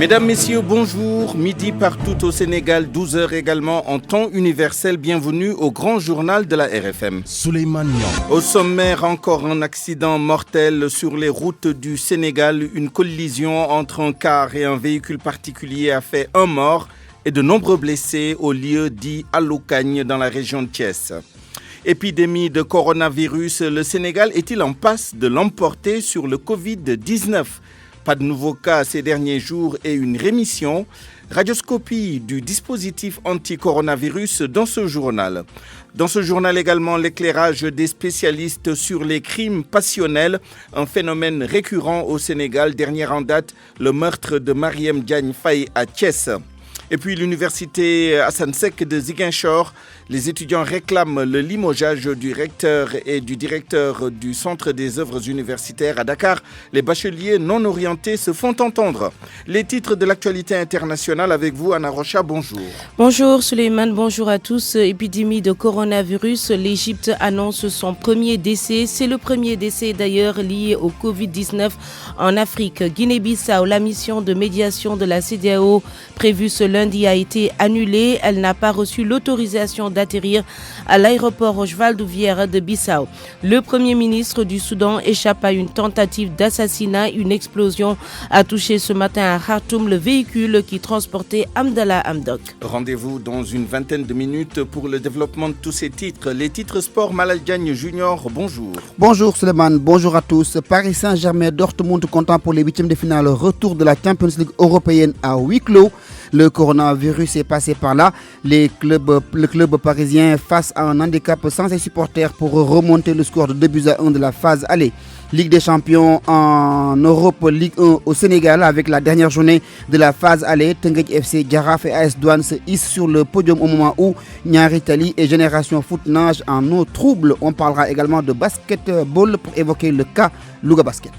Mesdames, Messieurs, bonjour. Midi partout au Sénégal, 12h également en temps universel. Bienvenue au grand journal de la RFM. Souleymane Niang. Au sommaire, encore un accident mortel sur les routes du Sénégal. Une collision entre un car et un véhicule particulier a fait un mort et de nombreux blessés au lieu dit Alocagne dans la région de Thiès. Épidémie de coronavirus, le Sénégal est-il en passe de l'emporter sur le Covid-19 ? Pas de nouveaux cas ces derniers jours et une rémission. Radioscopie du dispositif anti-coronavirus dans ce journal. Dans ce journal également, l'éclairage des spécialistes sur les crimes passionnels, un phénomène récurrent au Sénégal. Dernière en date, le meurtre de Mariam Diagne Faye à Thiès. Et puis l'université Assane Seck de Ziguinchor, les étudiants réclament le limogeage du recteur et du directeur du Centre des œuvres universitaires à Dakar. Les bacheliers non orientés se font entendre. Les titres de l'actualité internationale avec vous, Anna Rocha, bonjour. Bonjour Souleymane, bonjour à tous. Épidémie de coronavirus, l'Égypte annonce son premier décès. C'est le premier décès d'ailleurs lié au Covid-19 en Afrique. Guinée-Bissau, la mission de médiation de la CEDEAO prévue ce lundi a été annulée. Elle n'a pas reçu l'autorisation d'atterrir à l'aéroport Oswald-Douvière de Bissau. Le Premier ministre du Soudan échappe à une tentative d'assassinat. Une explosion a touché ce matin à Khartoum le véhicule qui transportait Abdallah Hamdok. Rendez-vous dans une vingtaine de minutes pour le développement de tous ces titres. Les titres sport, Malal Diagne Junior, bonjour. Bonjour Souleymane, bonjour à tous. Paris Saint-Germain Dortmund comptant pour les huitièmes de finale. Retour de la Champions League européenne à huis clos. Le coronavirus est passé par là. Le club parisien face à un handicap sans ses supporters pour remonter le score de 2-1 de la phase aller. Ligue des champions en Europe, Ligue 1 au Sénégal avec la dernière journée de la phase aller. Teungueth FC, Jaraaf et AS Douanes se hissent sur le podium au moment où Niary Tally et Génération Foot nagent en eau trouble. On parlera également de basketball pour évoquer le cas Louga Basket.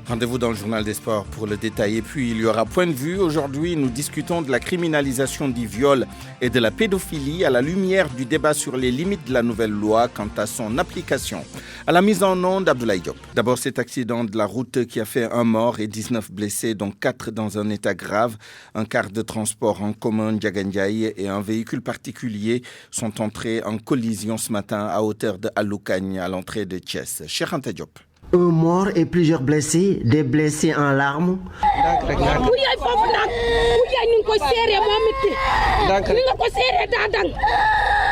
Rendez-vous dans le journal des sports pour le détail. Et puis, il y aura point de vue. Aujourd'hui, nous discutons de la criminalisation du viol et de la pédophilie à la lumière du débat sur les limites de la nouvelle loi quant à son application. À la mise en onde, Abdoulaye Diop. D'abord, cet accident de la route qui a fait un mort et 19 blessés, dont 4 dans un état grave. Un car de transport en commun Ndiagandiaye et un véhicule particulier sont entrés en collision ce matin à hauteur de Alocagne à l'entrée de Thiès. Cheikh Anta Diop. Un mort et plusieurs blessés, des blessés en larmes.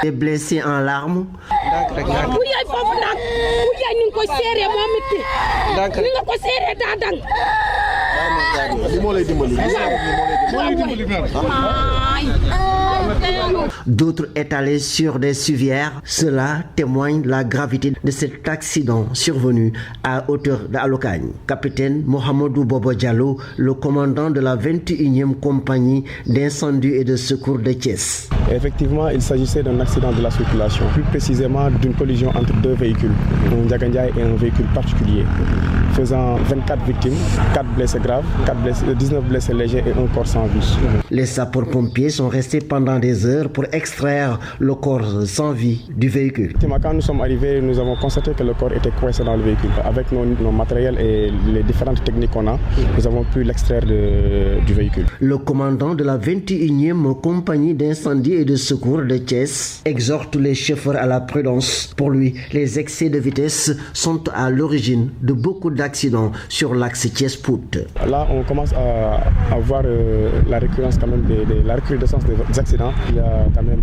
Des blessés en larmes. D'autres étalés sur des civières. Cela témoigne de la gravité de cet accident survenu à hauteur d'Alocagne. Capitaine Mohamedou Bobo Diallo, le commandant de la 21e compagnie d'incendie et de secours de Thiès. Effectivement, il s'agissait d'un accident de la circulation, plus précisément d'une collision entre deux véhicules, un Ndiagandiaye et un véhicule particulier, faisant 24 victimes, 4 blessés graves, 19 blessés légers et un corps sans vie. Les sapeurs-pompiers sont restés pendant des heures pour extraire le corps sans vie du véhicule. Quand nous sommes arrivés, nous avons constaté que le corps était coincé dans le véhicule. Avec nos matériels et les différentes techniques qu'on a, nous avons pu l'extraire du véhicule. Le commandant de la 21e compagnie d'incendie et de secours de Thiès exhorte les chauffeurs à la prudence. Pour lui, les excès de vitesse sont à l'origine de beaucoup d'accidents sur l'axe Thiès-Pout. Là, on commence à voir la récurrence quand même la recrudescence des accidents. Il y a quand même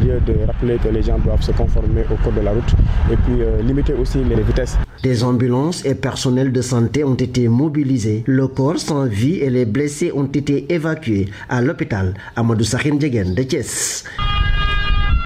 lieu de rappeler que les gens doivent se conformer au code de la route et puis limiter aussi les vitesses. Des ambulances et personnels de santé ont été mobilisés. Le corps sans vie et les blessés ont été évacués à l'hôpital Amadou Sakhir Ndiéguène de Thiès.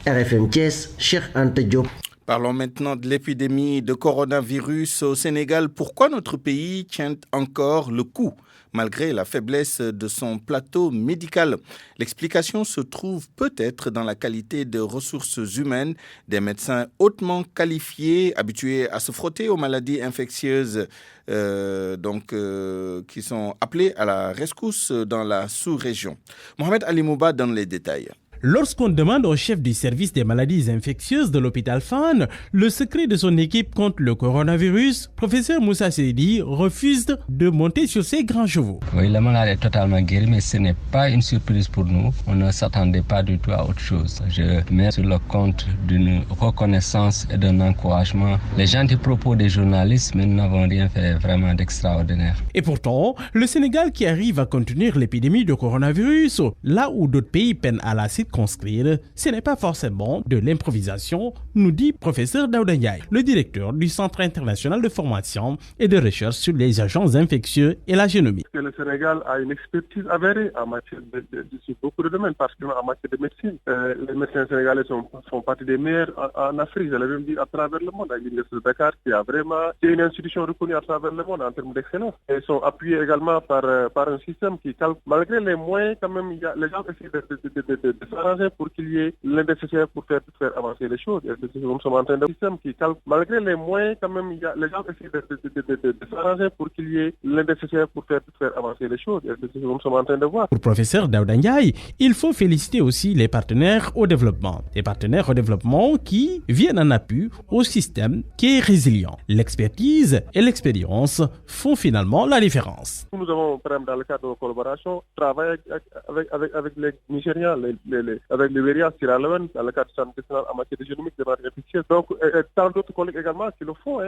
RFM Thiès, Cheikh Anta Diop. Parlons maintenant de l'épidémie de coronavirus au Sénégal. Pourquoi notre pays tient encore le coup malgré la faiblesse de son plateau médical? L'explication se trouve peut-être dans la qualité de ressources humaines, des médecins hautement qualifiés, habitués à se frotter aux maladies infectieuses, qui sont appelés à la rescousse dans la sous-région. Mohamed Ali Mouba donne les détails. Lorsqu'on demande au chef du service des maladies infectieuses de l'hôpital Fann le secret de son équipe contre le coronavirus, professeur Moussa Seydi refuse de monter sur ses grands chevaux. Oui, le malade est totalement guéri, mais ce n'est pas une surprise pour nous. On ne s'attendait pas du tout à autre chose. Je mets sur le compte d'une reconnaissance et d'un encouragement les gentils propos des journalistes, mais nous n'avons rien fait vraiment d'extraordinaire. Et pourtant, le Sénégal qui arrive à contenir l'épidémie de coronavirus, là où d'autres pays peinent à la circonscrire, ce n'est pas forcément de l'improvisation, nous dit professeur Daouda Ndiaye, le directeur du Centre international de formation et de recherche sur les agents infectieux et la génomie. Le Sénégal a une expertise avérée en matière sur beaucoup de domaines, particulièrement en matière de médecine. Les médecins sénégalais font partie des meilleurs en Afrique, j'allais même dire à travers le monde, avec l'Université de Dakar qui est une institution reconnue à travers le monde en termes d'excellence. Ils sont appuyés également par un système qui, malgré les moyens, quand même, les gens essaient de s'arranger pour qu'il y ait l'indécessaire pour faire avancer les choses. Et nous sommes en train de système qui, malgré les moyens, quand même, les gens essaient de s'arranger pour qu'il y ait l'indécessaire pour faire avancer les choses. Et nous sommes en train de voir. Pour professeur Daouda Ndiaye, il faut féliciter aussi les partenaires au développement. Les partenaires au développement qui viennent en appui au système qui est résilient. L'expertise et l'expérience font finalement la différence. Nous avons, par exemple, dans le cadre de nos collaborations, travaillé avec les Nigériens, avec les Libéria, Sierra Leone, dans le cadre du Centre national en matière de génomique, de maladies infectieuses. Donc, tant d'autres collègues également qui le font,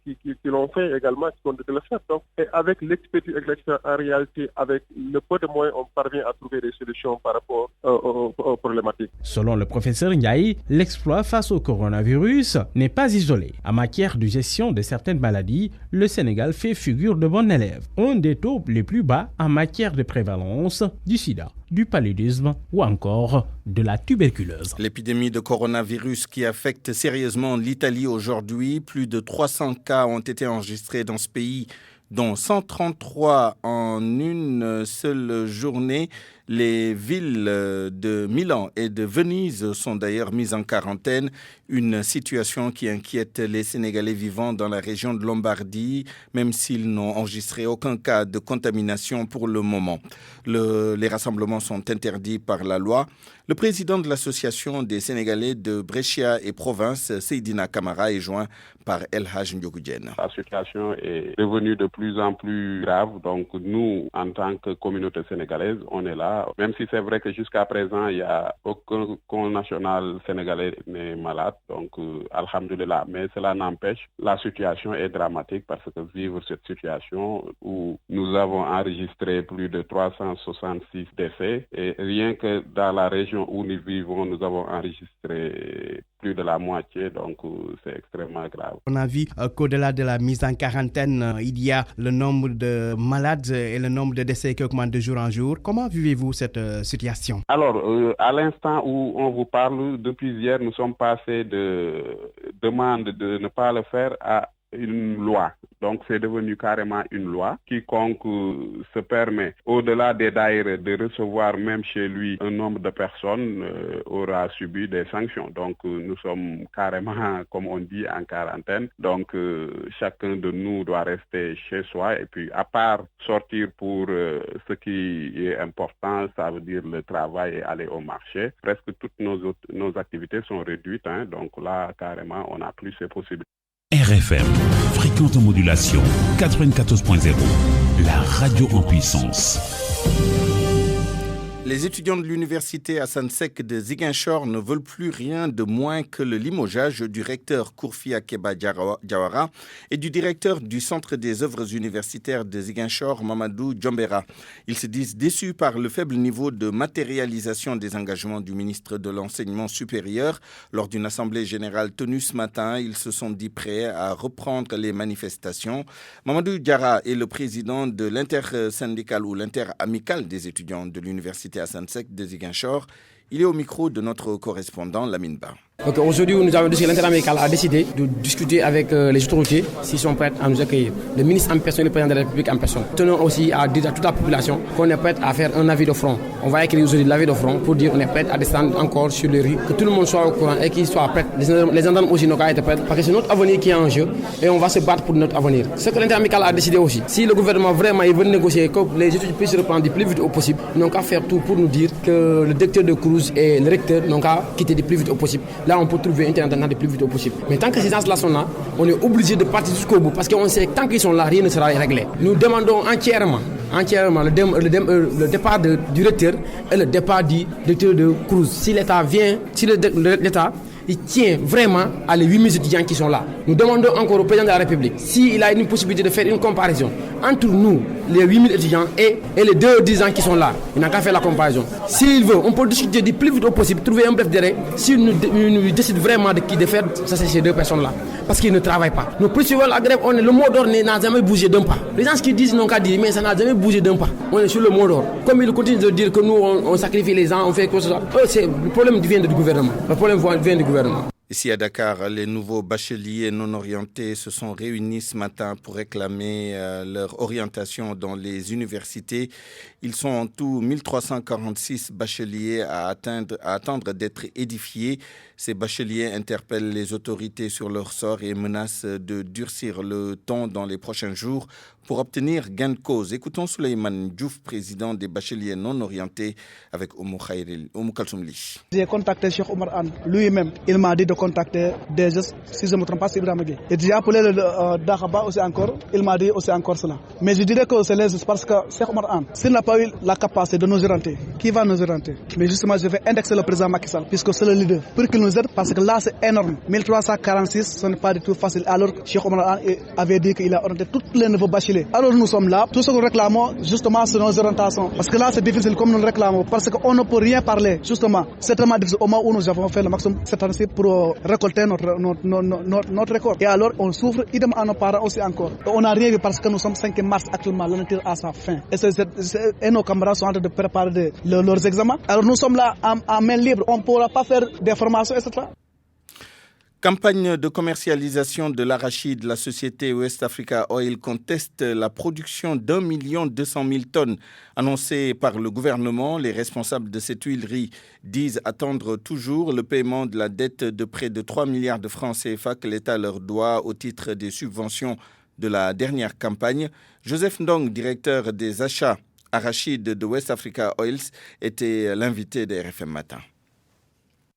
qui l'ont fait également, qui continuent de le faire. Donc, et avec l'expertise et l'expérience, en réalité, avec le peu de moyens, on parvient à trouver des solutions par rapport aux problématiques. Selon le professeur Ndiaye, l'exploit face au coronavirus n'est pas isolé. En matière de gestion de certaines maladies, le Sénégal fait figure de bon élève. Un des taux les plus bas en matière de prévalence du sida, du paludisme ou encore de la tuberculose. L'épidémie de coronavirus qui affecte sérieusement l'Italie aujourd'hui, plus de 300 cas ont été enregistrés dans ce pays, dont 133 en une seule journée. Les villes de Milan et de Venise sont d'ailleurs mises en quarantaine, une situation qui inquiète les Sénégalais vivant dans la région de Lombardie, même s'ils n'ont enregistré aucun cas de contamination pour le moment. Les rassemblements sont interdits par la loi. Le président de l'association des Sénégalais de Brescia et Province, Seydina Camara, est joint par El Hadj Ndiogoudjen. La situation est devenue de plus en plus grave, donc nous, en tant que communauté sénégalaise, on est là. Même si c'est vrai que jusqu'à présent, il n'y a aucun connational sénégalais n'est malade, donc alhamdoulilah. Mais cela n'empêche, la situation est dramatique parce que vivre cette situation où nous avons enregistré plus de 366 décès et rien que dans la région où nous vivons, nous avons enregistré plus de la moitié, donc c'est extrêmement grave. On a vu qu'au-delà de la mise en quarantaine, il y a le nombre de malades et le nombre de décès qui augmente de jour en jour. Comment vivez-vous cette situation? Alors, à l'instant où on vous parle, depuis hier, nous sommes passés de demande de ne pas le faire à une loi. Donc, c'est devenu carrément une loi. Quiconque se permet, au-delà des daïres, de recevoir même chez lui un nombre de personnes aura subi des sanctions. Donc, nous sommes carrément, comme on dit, en quarantaine. Donc, chacun de nous doit rester chez soi. Et puis, à part sortir pour ce qui est important, ça veut dire le travail et aller au marché, presque toutes nos activités sont réduites. Donc là, carrément, on n'a plus ces possibilités. RFM, fréquente modulation 94.0, la radio en puissance. Les étudiants de l'université Hassan Sek de Ziguinchor ne veulent plus rien de moins que le limogeage du recteur Kourfi Akeba Diawara et du directeur du Centre des œuvres universitaires de Ziguinchor, Mamadou Djombera. Ils se disent déçus par le faible niveau de matérialisation des engagements du ministre de l'Enseignement supérieur. Lors d'une assemblée générale tenue ce matin, ils se sont dit prêts à reprendre les manifestations. Mamadou Diarra est le président de l'intersyndical ou l'interamicale des étudiants de l'université Hassan Sek de Ziguinchor. Il est au micro de notre correspondant Lamine Ba. Okay, aujourd'hui, nous avons décidé, l'interamicale a décidé de discuter avec les autorités s'ils sont prêts à nous accueillir. Le ministre en personne et le président de la République en personne. Tenons aussi à dire à toute la population qu'on est prêt à faire un avis de front. On va écrire aujourd'hui l'avis de front pour dire qu'on est prêt à descendre encore sur les rues, que tout le monde soit au courant et qu'il soit prêt. Les gendarmes aussi n'ont qu'à être prêts parce que c'est notre avenir qui est en jeu et on va se battre pour notre avenir. Ce que l'interamicale a décidé aussi, si le gouvernement vraiment il veut négocier, que les études puissent reprendre du plus vite au possible, ils n'ont qu'à faire tout pour nous dire que le directeur de Cruz Cruz et le recteur n'ont qu'à quitter le plus vite au possible. Là, on peut trouver un terrain d'entente le plus vite au possible. Mais tant que ces gens-là sont là, on est obligé de partir jusqu'au bout parce qu'on sait que tant qu'ils sont là, rien ne sera réglé. Nous demandons entièrement le départ du recteur et le départ du directeur de Cruz. Si l'État vient, si l'État il tient vraiment à les 8000 étudiants qui sont là. Nous demandons encore au président de la République s'il a une possibilité de faire une comparaison entre nous, les 8000 étudiants, et les 2 ans qui sont là. Il n'a qu'à faire la comparaison. S'il veut, on peut discuter du plus vite possible, trouver un bref délai, s'il nous décide vraiment de faire ça, c'est ces 2 personnes-là. Parce qu'ils ne travaillent pas. Nous poursuivons la grève, le mot d'ordre n'a jamais bougé d'un pas. Les gens qui disent n'ont qu'à dire, mais ça n'a jamais bougé d'un pas. On est sur le mot d'ordre. Comme ils continuent de dire que nous, on sacrifie les gens, on fait quoi que ce soit. Le problème vient du gouvernement. Le problème vient du gouvernement. Ici à Dakar, les nouveaux bacheliers non orientés se sont réunis ce matin pour réclamer leur orientation dans les universités. Ils sont en tout 1346 bacheliers à attendre d'être édifiés. Ces bacheliers interpellent les autorités sur leur sort et menacent de durcir le ton dans les prochains jours pour obtenir gain de cause. Écoutons Souleymane Diouf, président des bacheliers non orientés, avec Oumou Kalsoumli. J'ai contacté Cheikh Omar Anne lui-même. Il m'a dit de contacter des gestes, si je ne me trompe pas, c'est Ibrahim Gueye. Et j'ai appelé le Dakhaba aussi encore. Il m'a dit aussi encore cela. Mais je dirais que c'est les gestes parce que Cheikh Omar Anne, s'il n'a pas eu la capacité de nous orienter, qui va nous orienter? Mais justement, je vais indexer le président Macky Sall, puisque c'est le leader, pour qu'il nous aide, parce que là, c'est énorme. 1346, ce n'est pas du tout facile. Alors, Cheikh Omar Anne avait dit qu'il a orienté tous les nouveaux bacheliers. Alors, nous sommes là. Tout ce que nous réclamons, justement, c'est nos orientations. Parce que là, c'est difficile comme nous le réclamons, parce qu'on ne peut rien parler, justement. C'est tellement difficile au moment où nous avons fait le maximum cette année pour récolter notre récolte. Et alors, on souffre, idem à nos parents aussi encore. On n'a rien vu parce que nous sommes 5 mars actuellement, l'année tire à sa fin. Et nos camarades sont en train de préparer leurs examens. Alors, nous sommes là à main libre. On ne pourra pas faire des formations, etc. Campagne de commercialisation de l'arachide. La société West Africa Oil conteste la production d'1 200 000 tonnes annoncée par le gouvernement. Les responsables de cette huilerie disent attendre toujours le paiement de la dette de près de 3 milliards de francs CFA que l'État leur doit au titre des subventions de la dernière campagne. Joseph Ndong, directeur des achats arachides de West Africa Oils, était l'invité de RFM Matin.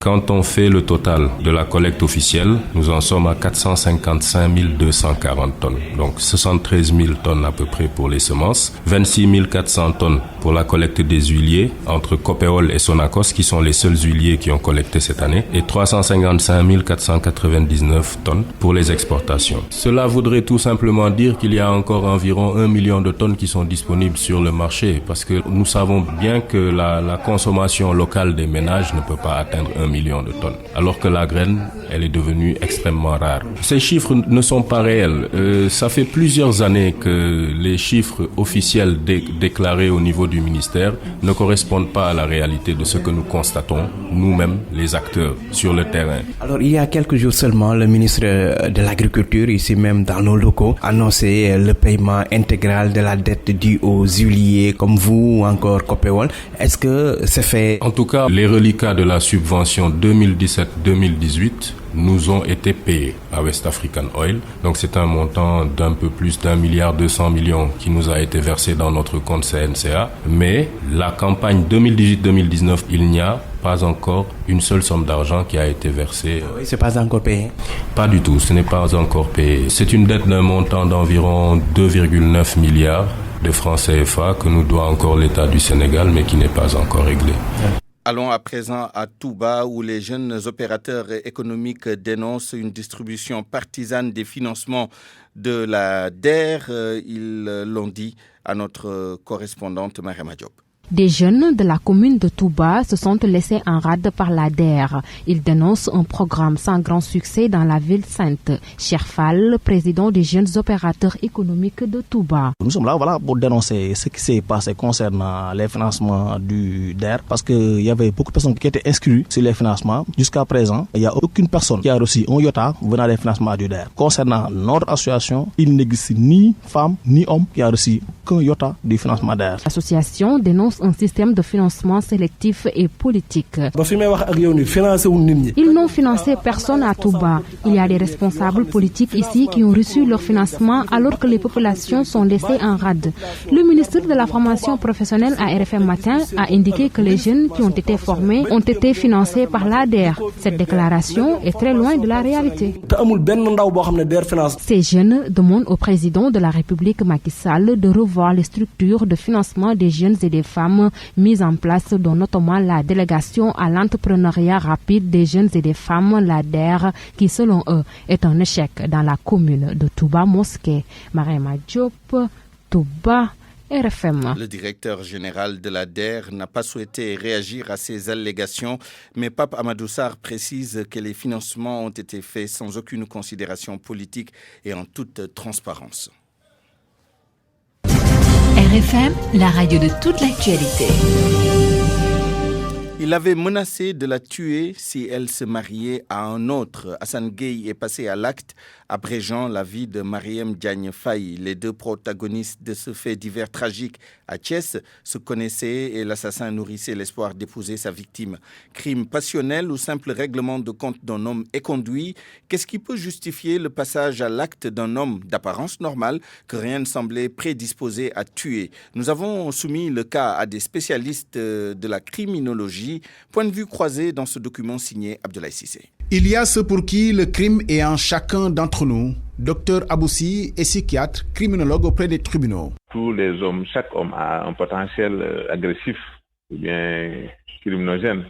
Quand on fait le total de la collecte officielle, nous en sommes à 455 240 tonnes. Donc 73 000 tonnes à peu près pour les semences, 26 400 tonnes pour la collecte des huiliers entre Copéol et Sonacos qui sont les seuls huiliers qui ont collecté cette année et 355 499 tonnes pour les exportations. Cela voudrait tout simplement dire qu'il y a encore environ 1 million de tonnes qui sont disponibles sur le marché parce que nous savons bien que la consommation locale des ménages ne peut pas atteindre 1 million de tonnes, alors que la graine, elle est devenue extrêmement rare. Ces chiffres ne sont pas réels. Ça fait plusieurs années que les chiffres officiels déclarés au niveau du ministère ne correspondent pas à la réalité de ce que nous constatons, nous-mêmes, les acteurs, sur le terrain. Alors, il y a quelques jours seulement, le ministre de l'Agriculture, ici même dans nos locaux, annonçait le paiement intégral de la dette due aux huiliers comme vous ou encore Copéol. Est-ce que c'est fait? En tout cas, les reliquats de la subvention 2017-2018 nous ont été payés à West African Oil. Donc c'est un montant d'un peu plus d'1 milliard 200 millions qui nous a été versé dans notre compte CNCA. Mais la campagne 2018-2019, il n'y a pas encore une seule somme d'argent qui a été versée. Oui, c'est pas encore payé? Pas du tout, ce n'est pas encore payé. C'est une dette d'un montant d'environ 2,9 milliards de francs CFA que nous doit encore l'État du Sénégal, mais qui n'est pas encore réglé. Allons à présent à Touba où les jeunes opérateurs économiques dénoncent une distribution partisane des financements de la DER. Ils l'ont dit à notre correspondante Mariama Diop. Des jeunes de la commune de Touba se sont laissés en rade par la DER. Ils dénoncent un programme sans grand succès dans la ville sainte. Cherfal, président des jeunes opérateurs économiques de Touba. Nous sommes là pour dénoncer ce qui s'est passé concernant les financements du DER parce qu'il y avait beaucoup de personnes qui étaient inscrites sur les financements. Jusqu'à présent, il n'y a aucune personne qui a reçu un iota venant des financements du DER. Concernant notre association, il n'existe ni femme ni homme qui a reçu qu'un iota du financement DER. L'association dénonce un système de financement sélectif et politique. Ils n'ont financé personne à Touba. Il y a des responsables politiques ici qui ont reçu leur financement alors que les populations sont laissées en rade. Le ministre de la formation professionnelle à RFM Matin a indiqué que les jeunes qui ont été formés ont été financés par l'ADER. Cette déclaration est très loin de la réalité. Ces jeunes demandent au président de la République Macky Sall de revoir les structures de financement des jeunes et des femmes mises en place, dont notamment la délégation à l'entrepreneuriat rapide des jeunes et des femmes, l'ADER, qui selon eux est un échec dans la commune de Touba Mosquée. Mariama Diop, Touba, RFM. Le directeur général de l'ADER n'a pas souhaité réagir à ces allégations, mais Pape Amadou Sarr précise que les financements ont été faits sans aucune considération politique et en toute transparence. RFM, la radio de toute l'actualité. Il avait menacé de la tuer si elle se mariait à un autre. Hassan Gueye est passé à l'acte, abrégeant la vie de Mariam Diagne Faye. Les deux protagonistes de ce fait divers tragique à Thiès se connaissaient et l'assassin nourrissait l'espoir d'épouser sa victime. Crime passionnel ou simple règlement de compte d'un homme éconduit? Qu'est-ce qui peut justifier le passage à l'acte d'un homme d'apparence normale que rien ne semblait prédisposé à tuer? Nous avons soumis le cas à des spécialistes de la criminologie. Point de vue croisé dans ce document signé Abdoulaye Cissé. Il y a ceux pour qui le crime est en chacun d'entre nous. Docteur Aboussi est psychiatre, criminologue auprès des tribunaux. Tous les hommes, chaque homme a un potentiel agressif ou bien criminogène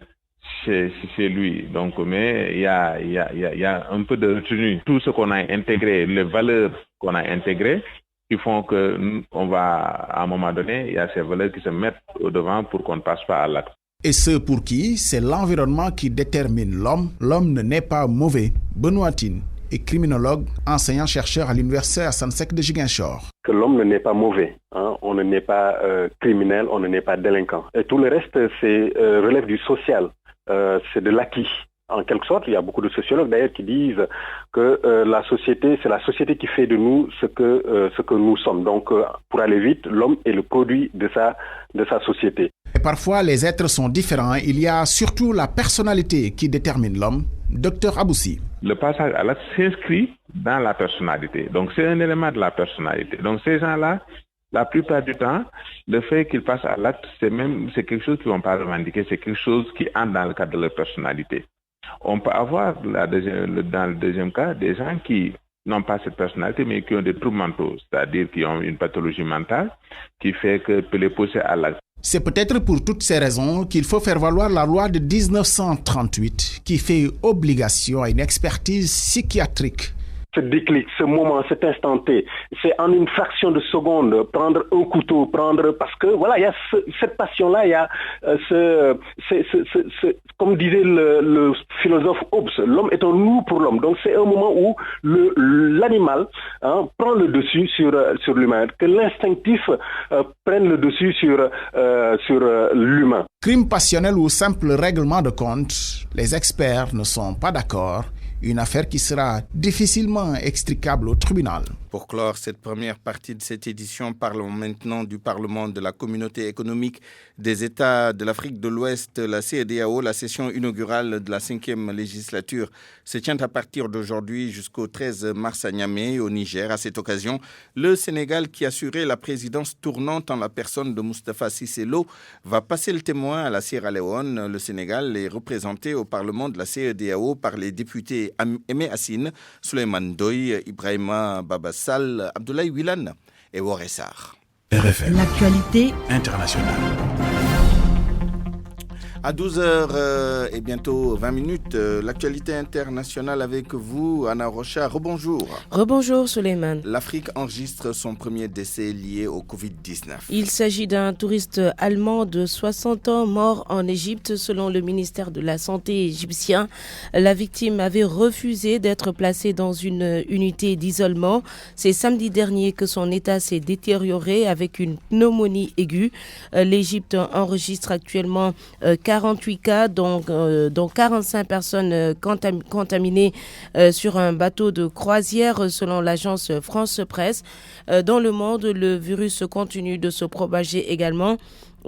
chez lui. Donc, mais il y a un peu de retenue. Tout ce qu'on a intégré, les valeurs qu'on a intégrées, qui font que on va, à un moment donné, il y a ces valeurs qui se mettent au devant pour qu'on ne passe pas à l'acte. Et ceux pour qui c'est l'environnement qui détermine l'homme, l'homme ne naît pas mauvais. Benoît Tine est criminologue, enseignant-chercheur à l'université Assane Seck de Ziguinchor. Que l'homme ne naît pas mauvais, on ne naît pas criminel, on ne naît pas délinquant. Et tout le reste, c'est relève du social, c'est de l'acquis. En quelque sorte, il y a beaucoup de sociologues d'ailleurs qui disent que la société, c'est la société qui fait de nous ce que nous sommes. Donc, pour aller vite, l'homme est le produit de sa société. Et parfois, les êtres sont différents. Il y a surtout la personnalité qui détermine l'homme. Docteur Aboussi. Le passage à l'acte s'inscrit dans la personnalité. Donc, c'est un élément de la personnalité. Donc, ces gens-là, la plupart du temps, le fait qu'ils passent à l'acte, c'est quelque chose qu'ils ne vont pas revendiquer. C'est quelque chose qui entre dans le cadre de leur personnalité. On peut avoir, dans le deuxième cas, des gens qui n'ont pas cette personnalité, mais qui ont des troubles mentaux, c'est-à-dire qui ont une pathologie mentale qui fait que peut les pousser à l'acte. C'est peut-être pour toutes ces raisons qu'il faut faire valoir la loi de 1938 qui fait obligation à une expertise psychiatrique. Ce déclic, ce moment, cet instant T, c'est en une fraction de seconde, prendre un couteau, parce que voilà, il y a cette passion-là, il y a comme disait le philosophe Hobbes, l'homme est un nous pour l'homme. Donc c'est un moment où l'animal prend le dessus sur l'humain, que l'instinctif prenne le dessus sur l'humain. Crime passionnel ou simple règlement de compte, les experts ne sont pas d'accord. Une affaire qui sera difficilement extricable au tribunal. Pour clore cette première partie de cette édition, parlons maintenant du Parlement de la Communauté économique des États de l'Afrique de l'Ouest, la CEDEAO. La session inaugurale de la 5e législature se tient à partir d'aujourd'hui jusqu'au 13 mars à Niamey, au Niger. À cette occasion, le Sénégal, qui assurait la présidence tournante en la personne de Moustapha Cissé Lo, va passer le témoin à la Sierra Leone. Le Sénégal est représenté au Parlement de la CEDEAO par les députés Aimé Assine, Souleymane Doy, Ibrahima Babassal, Abdoulaye Wilane et Woressar. RFM. L'actualité internationale. À 12h et bientôt 20 minutes, l'actualité internationale avec vous, Anna Rocha. Rebonjour. Rebonjour, Souleymane. L'Afrique enregistre son premier décès lié au Covid-19. Il s'agit d'un touriste allemand de 60 ans mort en Égypte, selon le ministère de la Santé égyptien. La victime avait refusé d'être placée dans une unité d'isolement. C'est samedi dernier que son état s'est détérioré avec une pneumonie aiguë. L'Égypte enregistre actuellement 48 cas, dont 45 personnes contaminées sur un bateau de croisière, selon l'agence France Presse. Dans le monde, le virus continue de se propager également.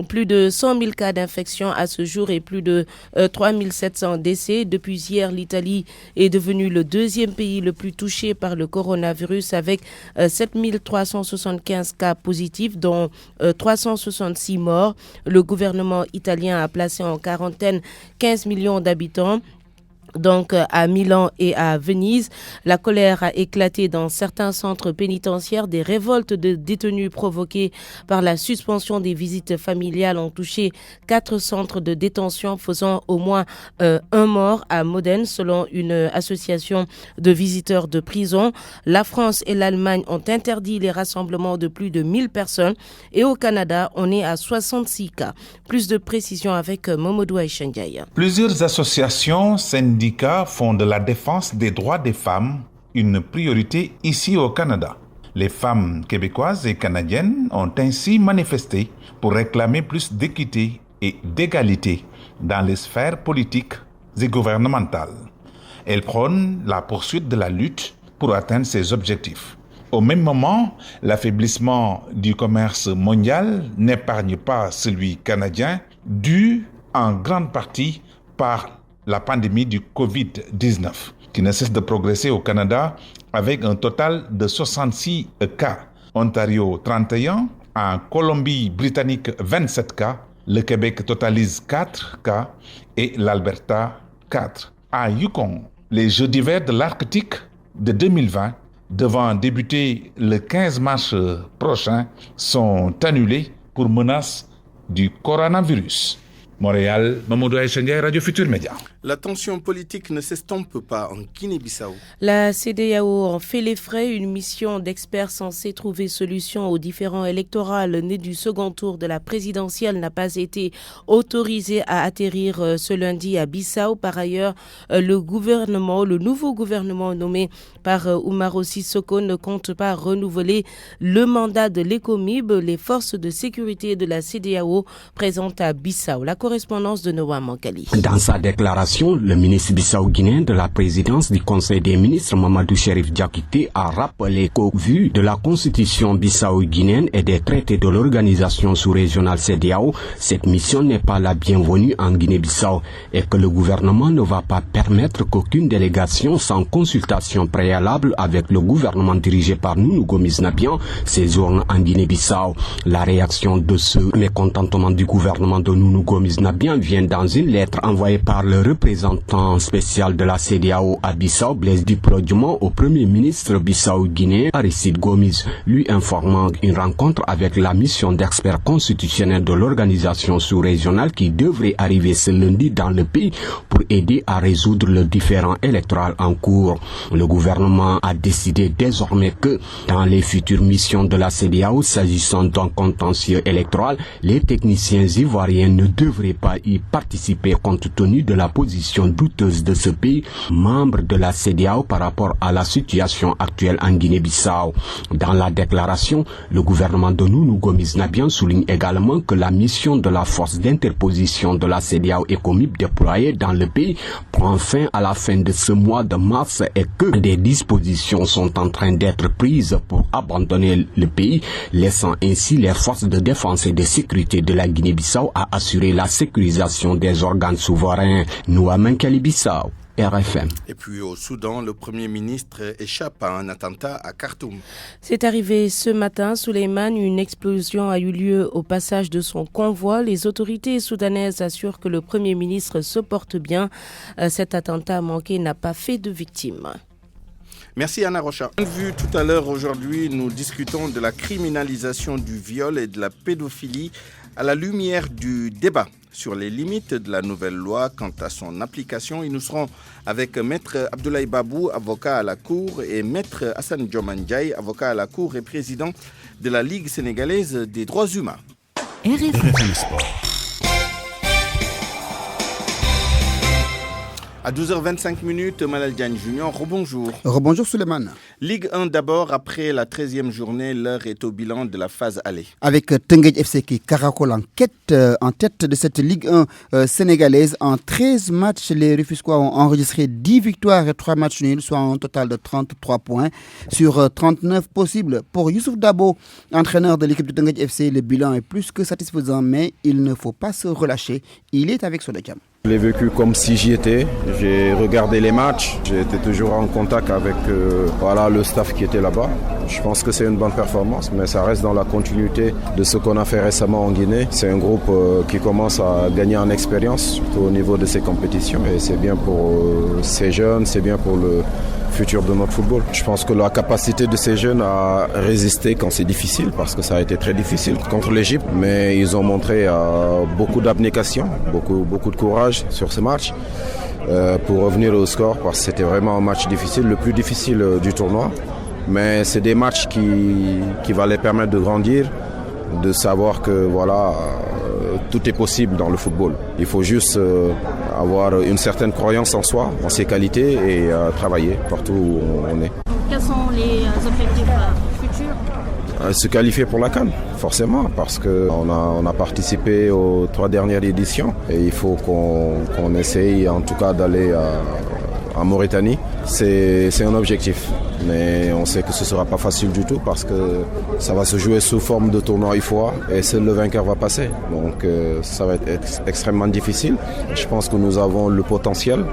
plus de 100 000 cas d'infection à ce jour et plus de 3 700 décès. Depuis hier, l'Italie est devenue le deuxième pays le plus touché par le coronavirus avec 7 375 cas positifs, dont 366 morts. Le gouvernement italien a placé en quarantaine 15 millions d'habitants. Donc à Milan et à Venise, la colère a éclaté dans certains centres pénitentiaires. Des révoltes de détenus provoquées par la suspension des visites familiales ont touché 4 centres de détention, faisant au moins un mort à Modène, selon une association de visiteurs de prison. La France et l'Allemagne ont interdit les rassemblements de plus de 1000 personnes et au Canada, on est à 66 cas. Plus de précisions avec Momodou Aïchendiaï. Plusieurs associations syndicales font de la défense des droits des femmes une priorité ici au Canada. Les femmes québécoises et canadiennes ont ainsi manifesté pour réclamer plus d'équité et d'égalité dans les sphères politiques et gouvernementales. Elles prônent la poursuite de la lutte pour atteindre ces objectifs. Au même moment, l'affaiblissement du commerce mondial n'épargne pas celui canadien, dû en grande partie par la pandémie du Covid-19, qui ne cesse de progresser au Canada avec un total de 66 cas. Ontario 31, en Colombie-Britannique 27 cas, le Québec totalise 4 cas et l'Alberta 4. À Yukon, les Jeux d'hiver de l'Arctique de 2020, devant débuter le 15 mars prochain, sont annulés pour menace du coronavirus. Montréal, Mamadou Aïchendiaï, Radio Futur Média. La tension politique ne s'estompe pas en Guinée-Bissau. La CEDEAO en fait les frais. Une mission d'experts censée trouver solution aux différends électoraux nés du second tour de la présidentielle n'a pas été autorisée à atterrir ce lundi à Bissau. Par ailleurs, le nouveau gouvernement nommé par Umaro Sissoko ne compte pas renouveler le mandat de l'ECOMIB, les forces de sécurité de la CEDEAO présentes à Bissau. La correspondance de Noah Mankali. Dans sa déclaration, le ministre bissau-guinéen de la présidence du Conseil des ministres, Mamadou Chérif Diakité, a rappelé qu'au vu de la constitution bissau-guinéenne et des traités de l'organisation sous-régionale CEDEAO, cette mission n'est pas la bienvenue en Guinée-Bissau et que le gouvernement ne va pas permettre qu'aucune délégation sans consultation préalable avec le gouvernement dirigé par Nounou Gomis Nabian séjourne en Guinée-Bissau. La réaction de ce mécontentement du gouvernement de Nounou Gomis Nabian vient dans une lettre envoyée par le représentant spécial de la CEDEAO à Bissau, Blaise Diplodjumo, au premier ministre bissau-guinéen Aristide Gomis, lui informant une rencontre avec la mission d'experts constitutionnels de l'organisation sous-régionale qui devrait arriver ce lundi dans le pays pour aider à résoudre le différend électoral en cours. Le gouvernement a décidé désormais que dans les futures missions de la CEDEAO s'agissant d'un contentieux électoral, les techniciens ivoiriens ne devraient pas y participer compte tenu de la position douteuse de ce pays, membre de la CEDEAO par rapport à la situation actuelle en Guinée-Bissau. Dans la déclaration, le gouvernement de Nounou Gomis Nabian souligne également que la mission de la force d'interposition de la CEDEAO ECOMIB déployée dans le pays prend fin à la fin de ce mois de mars et que des dispositions sont en train d'être prises pour abandonner le pays, laissant ainsi les forces de défense et de sécurité de la Guinée-Bissau à assurer la sécurisation des organes souverains. Nouamen Kalibissau, RFM. Et puis au Soudan, le Premier ministre échappe à un attentat à Khartoum. C'est arrivé ce matin, Souleymane. Une explosion a eu lieu au passage de son convoi. Les autorités soudanaises assurent que le Premier ministre se porte bien. Cet attentat manqué n'a pas fait de victimes. Merci Anna Rocha. Vu tout à l'heure, aujourd'hui, nous discutons de la criminalisation du viol et de la pédophilie à la lumière du débat sur les limites de la nouvelle loi quant à son application. Et nous serons avec Maître Abdoulaye Babou, avocat à la Cour, et Maître Hassan Diomandiaye, avocat à la Cour et président de la Ligue sénégalaise des droits humains. RFM Sport. À 12h25, Malal Diagne Junior, rebonjour. Rebonjour Suleiman. Ligue 1 d'abord, après la 13e journée, l'heure est au bilan de la phase aller. Avec Teungueth FC qui caracole en tête de cette Ligue 1 sénégalaise. En 13 matchs, les Rufisquois ont enregistré 10 victoires et 3 matchs nuls, soit un total de 33 points sur 39 possibles. Pour Youssouf Dabo, entraîneur de l'équipe de Teungueth FC, le bilan est plus que satisfaisant, mais il ne faut pas se relâcher. Il est avec Sodekam. Je l'ai vécu comme si j'y étais. J'ai regardé les matchs. J'ai été toujours en contact avec le staff qui était là-bas. Je pense que c'est une bonne performance, mais ça reste dans la continuité de ce qu'on a fait récemment en Guinée. C'est un groupe qui commence à gagner en expérience, surtout au niveau de ces compétitions. Et c'est bien pour ces jeunes, c'est bien pour le futur de notre football. Je pense que la capacité de ces jeunes à résister quand c'est difficile, parce que ça a été très difficile contre l'Égypte, mais ils ont montré beaucoup d'abnégation, beaucoup de courage sur ce match pour revenir au score, parce que c'était vraiment un match difficile, le plus difficile du tournoi. Mais c'est des matchs qui vont les permettre de grandir, de savoir que tout est possible dans le football. Il faut juste avoir une certaine croyance en soi, en ses qualités et travailler partout où on est. Quels sont les objectifs futurs ? Se qualifier pour la CAN, forcément, parce qu'on a participé aux 3 dernières éditions et il faut qu'on essaye en tout cas d'aller en Mauritanie. C'est un objectif, mais on sait que ce ne sera pas facile du tout parce que ça va se jouer sous forme de tournoi UFOA et seul le vainqueur va passer. Donc ça va être extrêmement difficile. Je pense que nous avons le potentiel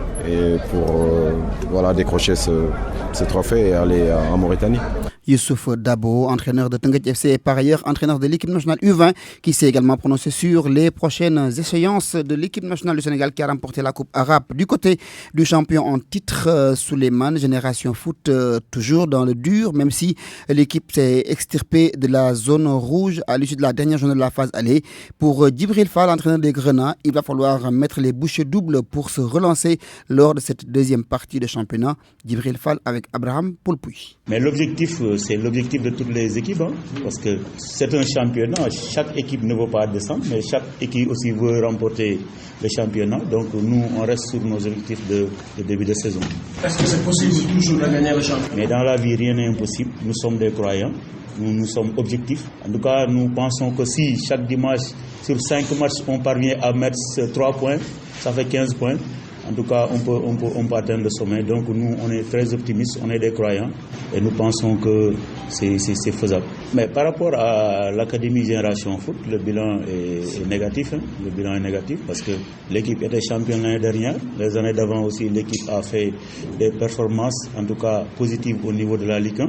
pour décrocher ce trophée et aller en Mauritanie. Youssouf Dabo, entraîneur de Teungueth FC et par ailleurs entraîneur de l'équipe nationale U20 qui s'est également prononcé sur les prochaines échéances de l'équipe nationale du Sénégal qui a remporté la Coupe arabe. Du côté du champion en titre, Souleymane, Génération Foot, toujours dans le dur, même si l'équipe s'est extirpée de la zone rouge à l'issue de la dernière journée de la phase aller. Pour Djibril Fall, entraîneur des Grenats, il va falloir mettre les bouchées doubles pour se relancer lors de cette deuxième partie de championnat. Djibril Fall avec Abraham Poulpouy. Mais l'objectif, c'est l'objectif de toutes les équipes, parce que c'est un championnat. Chaque équipe ne veut pas descendre, mais chaque équipe aussi veut remporter le championnat. Donc nous, on reste sur nos objectifs de début de saison. Est-ce que c'est possible toujours de gagner le championnat ? Mais dans la vie, rien n'est impossible. Nous sommes des croyants. Nous sommes objectifs. En tout cas, nous pensons que si chaque dimanche, sur 5 matchs, on parvient à mettre 3 points, ça fait 15 points. En tout cas, on peut atteindre le sommet. Donc nous, on est très optimistes, on est des croyants et nous pensons que c'est faisable. Mais par rapport à l'Académie Génération Foot, le bilan est négatif. Le bilan est négatif parce que l'équipe était championne l'année dernière. Les années d'avant aussi, l'équipe a fait des performances, en tout cas positives au niveau de la Ligue 1.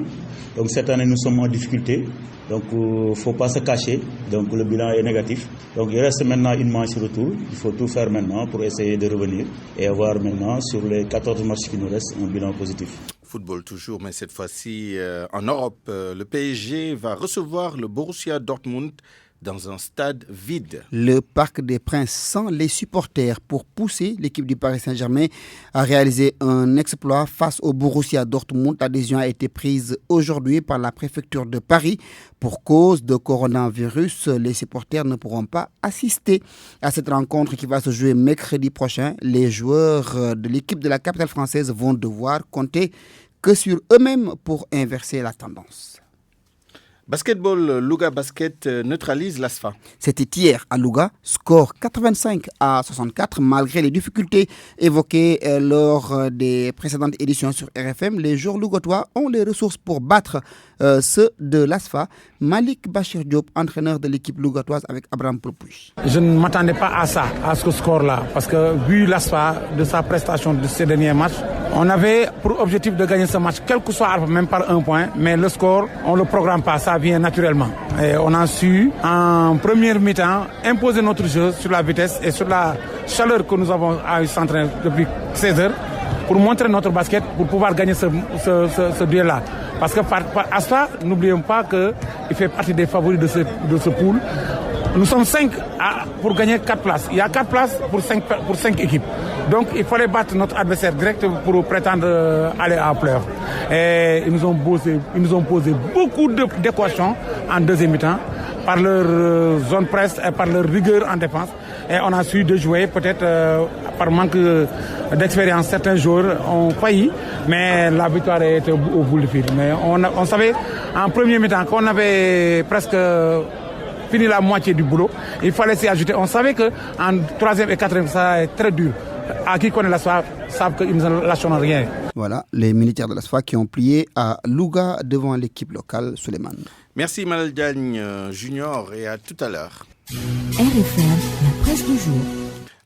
Donc cette année, nous sommes en difficulté. Donc il ne faut pas se cacher. Donc le bilan est négatif. Donc il reste maintenant une manche retour. Il faut tout faire maintenant pour essayer de revenir et avoir maintenant sur les 14 matchs qui nous restent un bilan positif. Football toujours, mais cette fois-ci en Europe. Le PSG va recevoir le Borussia Dortmund dans un stade vide. Le Parc des Princes sans les supporters pour pousser l'équipe du Paris Saint-Germain à réaliser un exploit face au Borussia Dortmund. L'adhésion a été prise aujourd'hui par la préfecture de Paris. Pour cause de coronavirus, les supporters ne pourront pas assister à cette rencontre qui va se jouer mercredi prochain. Les joueurs de l'équipe de la capitale française vont devoir compter que sur eux-mêmes pour inverser la tendance. Basketball, Louga Basket neutralise l'ASFA. C'était hier à Louga, score 85-64. Malgré les difficultés évoquées lors des précédentes éditions sur RFM, les joueurs lougatois ont les ressources pour battre ceux de l'ASFA. Malik Bachir Diop, entraîneur de l'équipe lougatoise avec Abraham Poulpouy. Je ne m'attendais pas à ça, à ce score-là, parce que vu l'ASFA de sa prestation de ces derniers matchs, on avait pour objectif de gagner ce match, quel que soit, même par 1 point, mais le score, on ne le programme pas, ça vient naturellement. Et on a su, en première mi-temps, imposer notre jeu sur la vitesse et sur la chaleur que nous avons à s'entraîner depuis 16 heures pour montrer notre basket, pour pouvoir gagner ce duel-là. Parce que à cela, n'oublions pas qu'il fait partie des favoris de ce pool. Nous sommes 5 pour gagner 4 places. Il y a 4 places pour 5 équipes. Donc il fallait battre notre adversaire direct pour prétendre aller à pleurs. Et ils nous ont posé beaucoup d'équations en deuxième mi-temps par leur zone presse et par leur rigueur en défense. Et on a su de jouer peut-être par manque d'expérience, certains joueurs ont failli, mais la victoire était au bout du fil. Mais on savait en premier mi-temps qu'on avait presque fini la moitié du boulot. Il fallait s'y ajouter. On savait qu'en 3e et 4e, ça est très dur. À qui connaît la SFA savent qu'ils ne lâcheront rien. Voilà, les militaires de la SFA qui ont plié à Louga devant l'équipe locale Suleiman. Merci Malal Diagne Junior et à tout à l'heure. RFM, la presse du jour.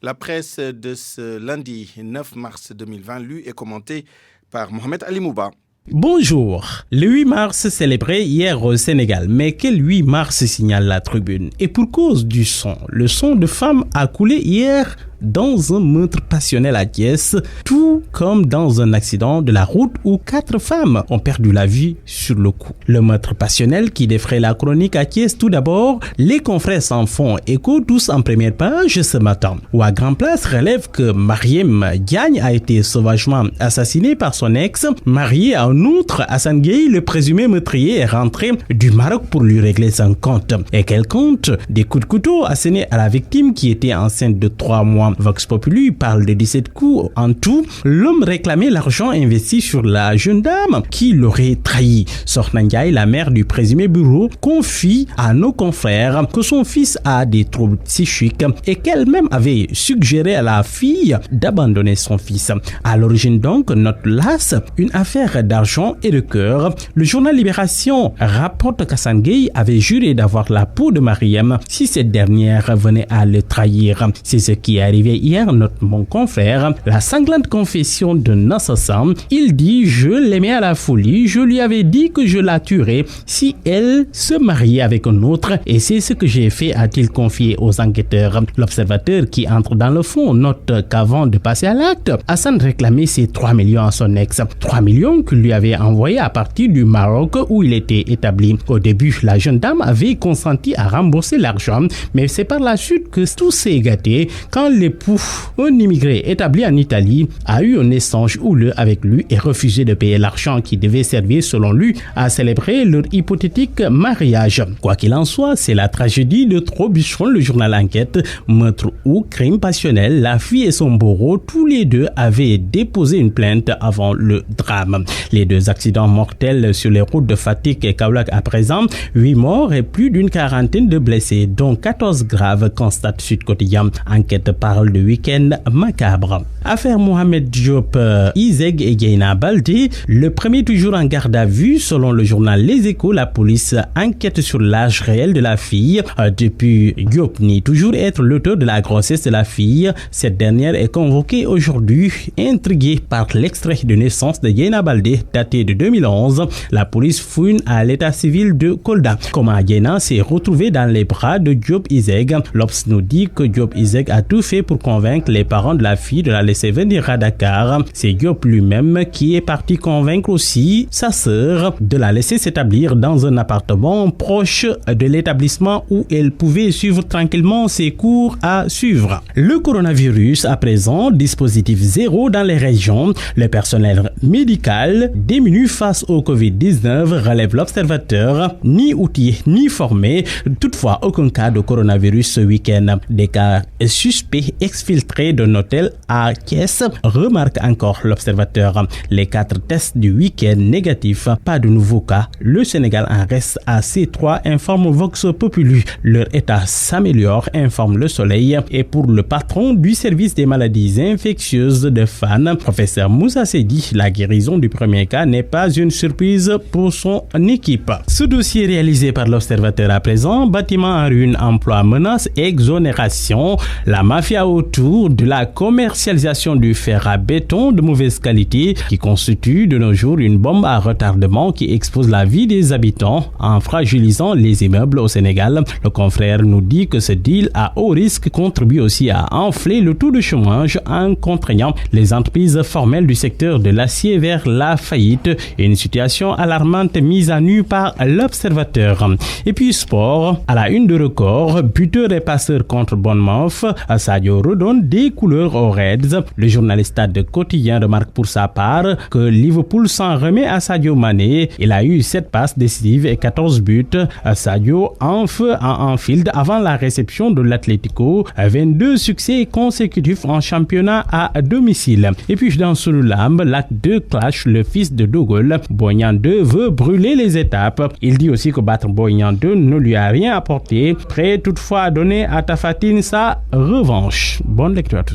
La presse de ce lundi 9 mars 2020, lue et commentée par Mohamed Ali Mouba. Bonjour. Le 8 mars célébré hier au Sénégal. Mais quel 8 mars signale la tribune? Et pour cause du sang. Le sang de femme a coulé hier dans un meurtre passionnel à Thiès, tout comme dans un accident de la route où 4 femmes ont perdu la vie sur le coup. Le meurtre passionnel qui défraie la chronique à Thiès, tout d'abord, les confrères s'en font écho tous en première page ce matin, où à Grand Place relève que Mariem Diagne a été sauvagement assassinée par son ex, marié en outre Hassan Gueye, le présumé meurtrier est rentré du Maroc pour lui régler son compte. Et quel compte? Des coups de couteau assénés à la victime qui était enceinte de 3 mois. Vox Populi parle de 17 coups en tout. L'homme réclamait l'argent investi sur la jeune dame qui l'aurait trahi. Sokhna Ndiaye, la mère du présumé bourreau, confie à nos confrères que son fils a des troubles psychiques et qu'elle-même avait suggéré à la fille d'abandonner son fils. À l'origine donc, note l'AS, une affaire d'argent et de cœur. Le journal Libération rapporte qu'Hassan Gueye avait juré d'avoir la peau de Mariem si cette dernière venait à le trahir. C'est ce qui est arrivé hier, note mon confrère, la sanglante confession d'un assassin. Il dit: je l'aimais à la folie, je lui avais dit que je la tuerais si elle se mariait avec un autre et c'est ce que j'ai fait, a-t-il confié aux enquêteurs. L'observateur qui entre dans le fond note qu'avant de passer à l'acte, Hassan réclamait ses 3 millions à son ex. 3 millions qu'il lui avait envoyés à partir du Maroc où il était établi. Au début, la jeune dame avait consenti à rembourser l'argent, mais c'est par la suite que tout s'est gâté quand l'époux, un immigré établi en Italie, a eu un échange houleux avec lui et refusé de payer l'argent qui devait servir selon lui à célébrer leur hypothétique mariage. Quoi qu'il en soit, c'est la tragédie de Trobuchon, le journal Enquête. Meurtre ou crime passionnel, la fille et son bourreau, tous les deux avaient déposé une plainte avant le drame. Les 2 accidents mortels sur les routes de Fatick et Kaolack à présent, 8 morts et plus d'une quarantaine de blessés, dont 14 graves, constate Sud Quotidien. Enquête parle de week-end macabre. Affaire Mohamed Diop, Izeg et Gaïna Baldé, le premier toujours en garde à vue. Selon le journal Les Échos, la police enquête sur l'âge réel de la fille. Depuis, Diop nie toujours être l'auteur de la grossesse de la fille. Cette dernière est convoquée aujourd'hui, intriguée par l'extrait de naissance de Gaïna Baldé, daté de 2011. La police fouine à l'état civil de Kolda. Comment Gaïna s'est retrouvée dans les bras de Diop Izeg. L'Obs nous dit que Diop Izeg a tout fait pour convaincre les parents de la fille de la laisser venir à Dakar. C'est Diop lui-même qui est parti convaincre aussi sa sœur de la laisser s'établir dans un appartement proche de l'établissement où elle pouvait suivre tranquillement ses cours à suivre. Le coronavirus, à présent, dispositif zéro dans les régions. Le personnel médical démuni face au Covid-19, relève l'observateur, ni outillé ni formé. Toutefois, aucun cas de coronavirus ce week-end. Des cas suspects exfiltrés d'un hôtel à Thiès, remarque encore l'observateur. Les 4 tests du week-end négatifs, pas de nouveaux cas. Le Sénégal en reste à C3, informe Vox Populi. Leur état s'améliore, informe Le Soleil. Et pour le patron du service des maladies infectieuses de Fann, professeur Moussa Sedi, la guérison du premier cas n'est pas une surprise pour son équipe. Ce dossier réalisé par l'observateur à présent, bâtiment en ruine, emploi, menace, exonération, la mafia autour de la commercialisation du fer à béton de mauvaise qualité qui constitue de nos jours une bombe à retardement qui expose la vie des habitants en fragilisant les immeubles au Sénégal. Le confrère nous dit que ce deal à haut risque contribue aussi à enfler le taux de chômage en contraignant les entreprises formelles du secteur de l'acier vers la faillite. Une situation alarmante mise à nu par l'observateur. Et puis sport, à la une de Record, buteur et passeur contre Bournemouth, Sadio redonne des couleurs aux Reds. Le journaliste Stade Quotidien remarque pour sa part que Liverpool s'en remet à Sadio Mané. Il a eu 7 passes décisives et 14 buts. Sadio en feu à Anfield avant la réception de l'Atlético. 22 succès consécutifs en championnat à domicile. Et puis dans Sululamb, l'acte 2 clash le fils de Dogol. Boy Niang 2 veut brûler les étapes. Il dit aussi que battre Boy Niang 2 ne lui a rien apporté. Prêt toutefois à donner à Tapha Tine sa revanche. Bonne lecture à tous.